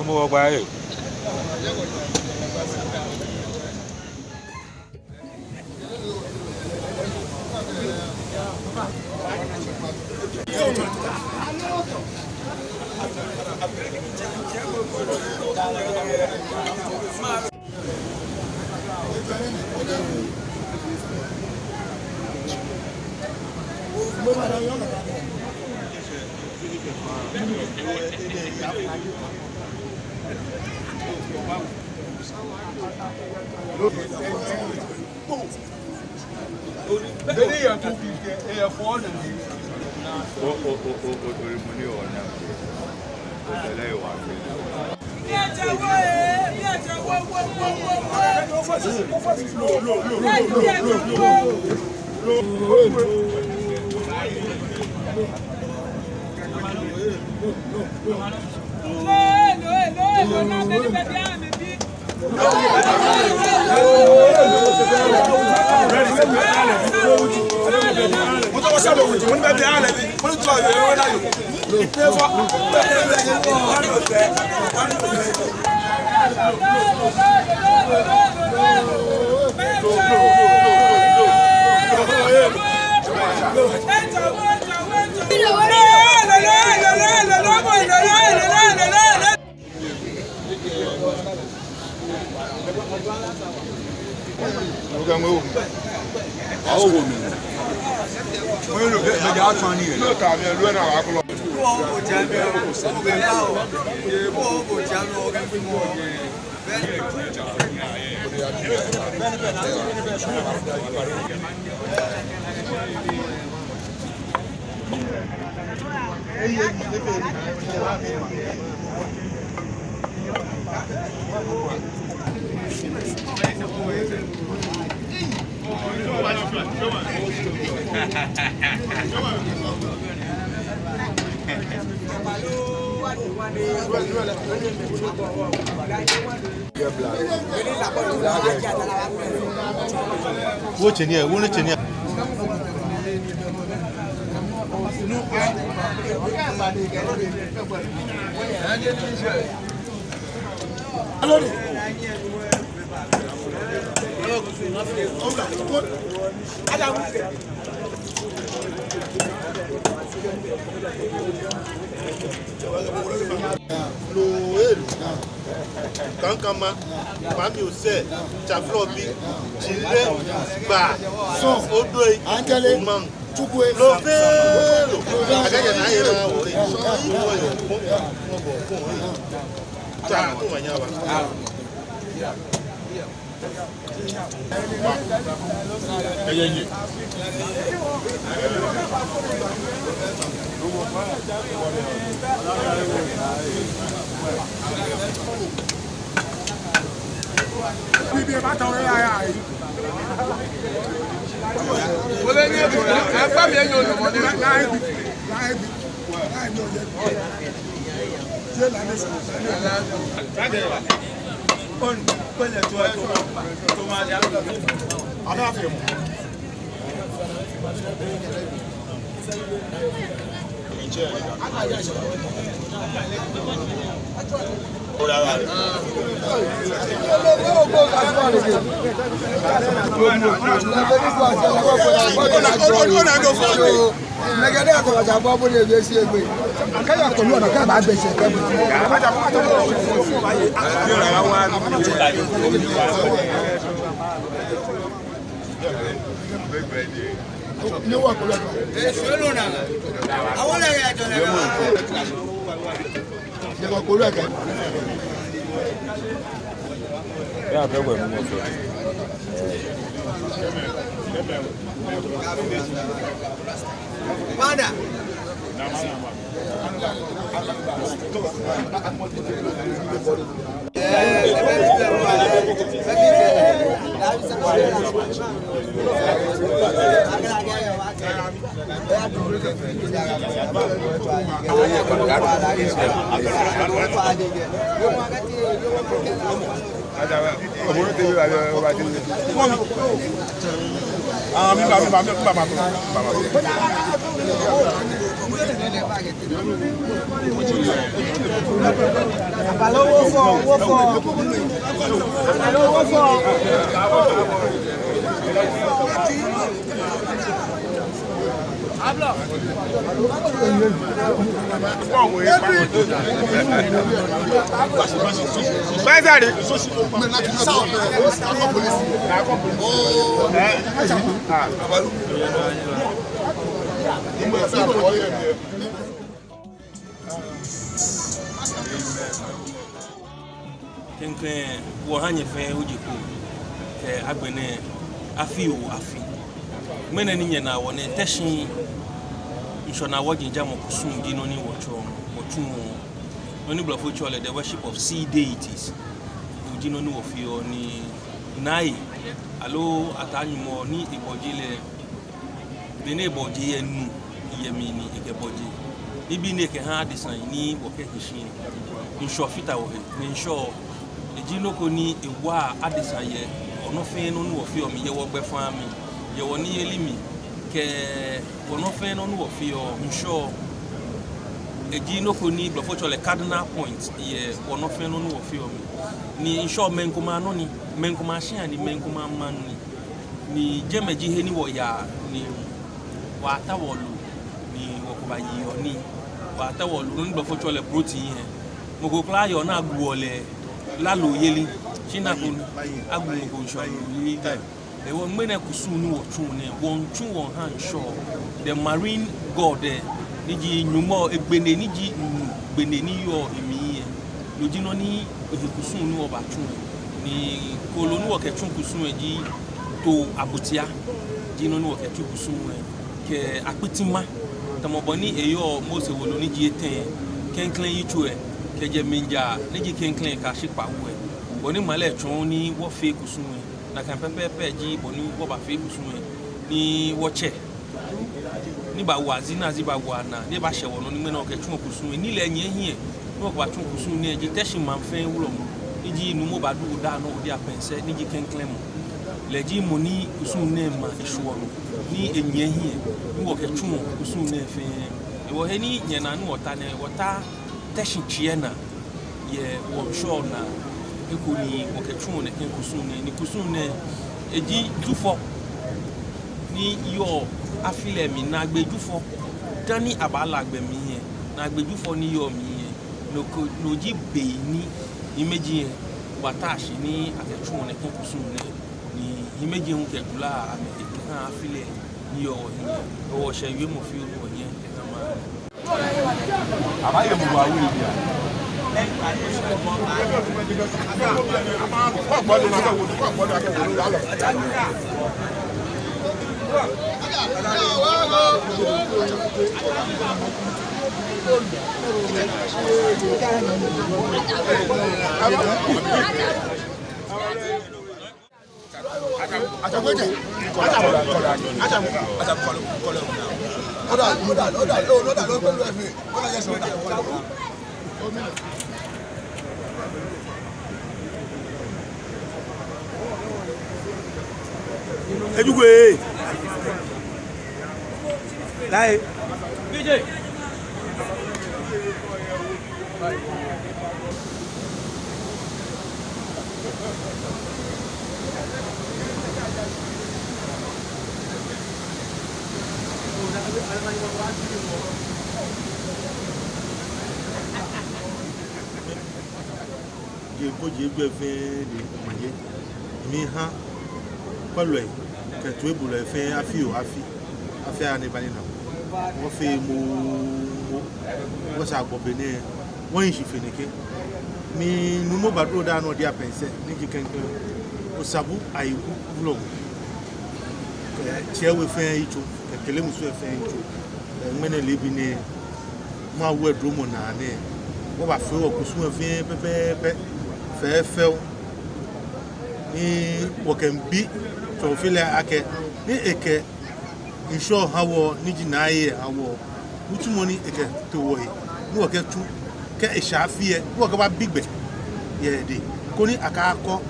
Nuumo by Kankama, Mami Ose, Chaflobi, Chile, Ba, Odoi, Angele, Mang, Chukwe, Lovelo, Odaano Negede to waja babo le be si egbe. Akaya to lo na ka ba gbe se ke. Ni wa ko le. Solo na. Awole ya to le. Ni wa ko le ke. Ya be we mo so. Mana? Kenklen wo hanye fe ujiku ke agbene afi o afi mena ni nyana wo ne Teshie Nshɔnaa Wɔjii Jamɔ kusum di no ni wotu oni blafo chole the worship of sea deities di no ni wofio ni nai alo atanyumo ni ibojile bene boje enu yemi ni ikeboje ibi ne ke ha design ni wo ke hishin insho fita wo he insho ejinoko ni ewa adisa ye ono fe no ni wofio mi ye wo gbe fan mi ye wo ni elimi ke ono fe no ni wofio insho ejinoko ni blafo chole cardinal point ye ono fe no ni wofio mi ni insho menkuma no ni menkuma shin ni menkuma man ni jemeji he ni wo ya ni wa tawolu ni wokubayi oni wa tawolu ni blafo chole protein he moko kla yo na agbuole lalo yeli chinakun agbu moko nsho ni e won mena kusu ni wotun ni won tun won han sho the marine god niji Nuumo egbene niji gbene ni yo emi lojino ni kusu ni wo batun ni kolo ni wo ke tun kusu eji to abutia jino ni wo ke tun kusu ke apitima tamoboni eyo mose wolo ni ji eten kenklen yichue keje minja niji kenklen ka shipawe boni male tun ni wo fe kusu na kan pepe ji boni wo ba fe kusu ni wo che ni ba wazina ziba wana ni ba shewo no ni mena o ke tun kusu ni le yen hie no ba tun kusu ni eji Teshie manfen wulo mo niji Nuumo Badu Odaano Odiapenser niji kenklen mo leji moni kusu ne ma ishuo ni enye hie ni wo ke tun kusu ne fe e wo he ni nyana ni wota Teshie chiena ye wo sure na ekoni wo ke tun ne ken kusu ne ni kusu ne eji dufo ni yo afile mi na agbejufo dani abala agbe mi ye na agbejufo ni yo mi ye no ji be ni imeji ye watashi ni aketun ne ken kusu ne ni imeji hun ke gula ame kan afile ni yo ni wo se wi mo fi o ye kama abaye mo wa wi bia Ejugwe. Lai. DJ. Je koji gbe fe de maye mi ha kwalo e ke to ebulo e fe afi ani bani na wọ́n fe mo wọ́n sa gbo bene wọ́n yin shifeneke mi Nuumo Badu Odaano Odiapenser ni jikenke Osabu-Ayiku vlog chewe fe icho kele musu fe icho ngene lebi ne ma wo dromo na ne wo ba fe wo kusu fe pepe fe ni wo kan bi to file Akɛɛ ni eke Nshɔnaa ni jinaye awo mutumo ni eke to wo yi ni wo ke tu ke ishafie wo ke ba bigbe ye de ko ni akakọ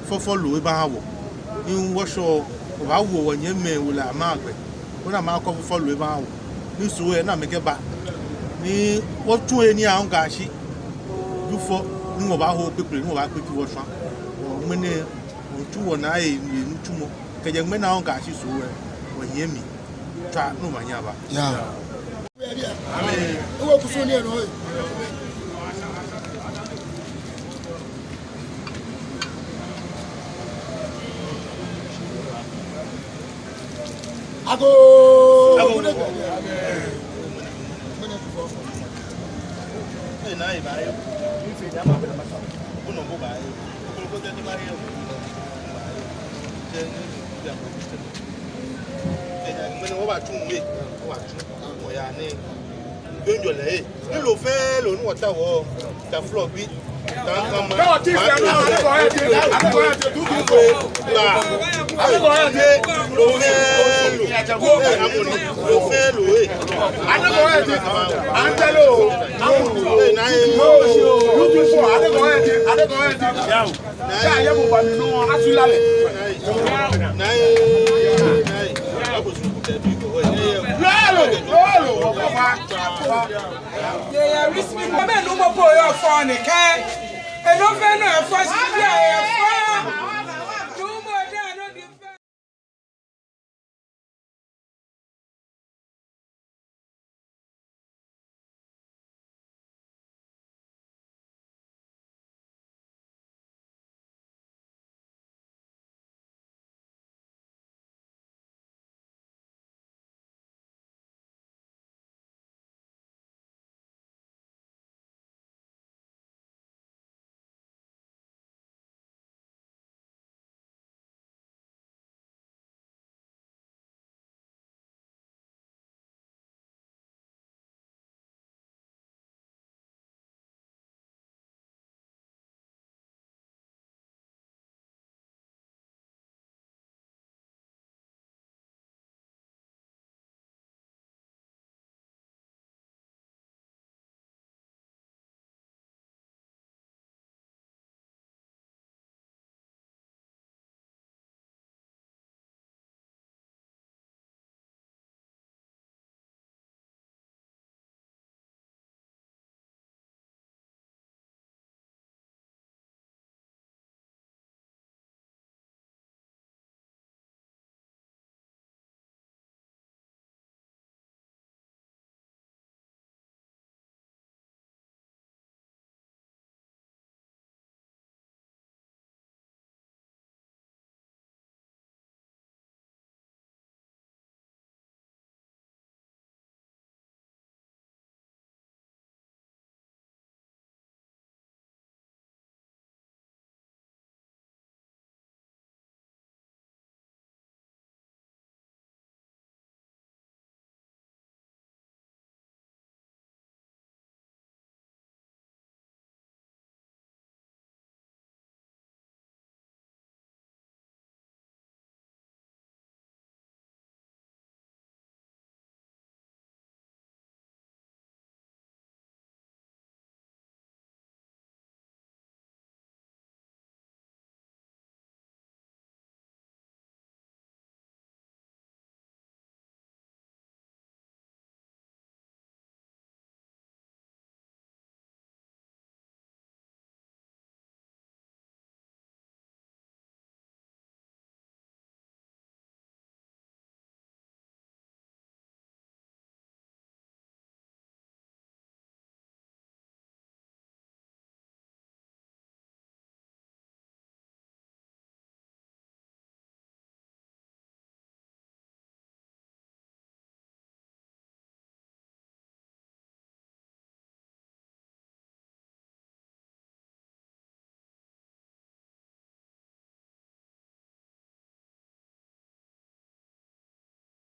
fofolo we ba wo ni wo so ba wo wo nyeme wo la ma gbe ko na ma ko fofolo we ba wo ni so e na meke ba ni wo tu eni a on ga shi dufo ni wo ba ho pepere ni wo ba pe ki wo so wo mene wo tu wo na e ni mutumo ke je mena on ga shi so we wo nyemi twa no manya ba ya amen wo kuso ni eno Ago. Nuumo boy of fun, okay? And no fan of first year.